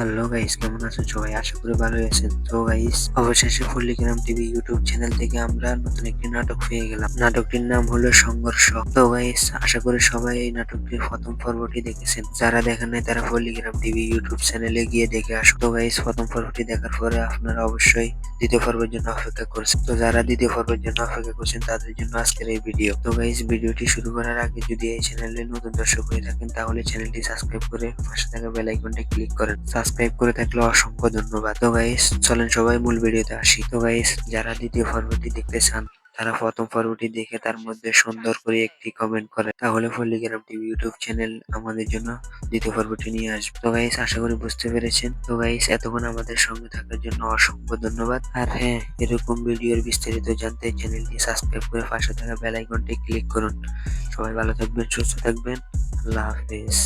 Hello guys, কেমন আছেন সবাই? আশা করি ভালোই আছেন। তো গাইস, অবশেষে পল্লিগ্রাম টিভি ইউটিউব চ্যানেল থেকে আমরা নতুন একটি নাটক পেয়ে গেলাম। নাটকটির নাম হলো সংঘর্ষ। তো গাইস, আশা করি সবাই এই নাটকটির প্রথম পর্বটি দেখেছেন। যারা দেখেন নাই তারা পল্লিগ্রাম টিভি ইউটিউব চ্যানেলে গিয়ে দেখে আসুন। তো গাইস, প্রথম পর্বটি দেখার পরে আপনারা অবশ্যই দ্বিতীয় পর্বের জন্য অপেক্ষা করছেন। তো যারা দ্বিতীয় পর্বের জন্য অপেক্ষা করছেন তাদের জন্য আজকের এই ভিডিও। তো গাইস, ভিডিওটি শুরু করার আগে যদি এই চ্যানেলে নতুন দর্শক হয়ে থাকেন তাহলে চ্যানেলটি সাবস্ক্রাইব করে পাশে থাকা বেল আইকনটি ক্লিক করেন। সাবস্ক্রাইব করে থাকলে অসংখ্য ধন্যবাদ। তো গাইস, চলেন সবাই মূল ভিডিওতে আসি। তো গাইস, যারা দ্বিতীয় পর্বটি দেখতে চান তারা প্রথম পর্বটি দেখে তার মধ্যে সুন্দর করে একটি কমেন্ট করে, তাহলে পল্লিগ্রাম টিভি ইউটিউব চ্যানেল আমাদের জন্য দ্বিতীয় পর্বটি নিয়ে আসবে। তো গাইস, আশা করি বুঝতে পেরেছেন। তো গাইস, এতক্ষণ আমাদের সঙ্গে থাকার জন্য অসংখ্য ধন্যবাদ। আর হ্যাঁ, এরকম ভিডিওর বিস্তারিত জানতে চ্যানেলটি সাবস্ক্রাইব করে পাশে থাকা বেল আইকনটি ক্লিক করুন। সবাই ভালো থাকবেন, সুস্থ থাকবেন। আল্লাহ হাফেজ।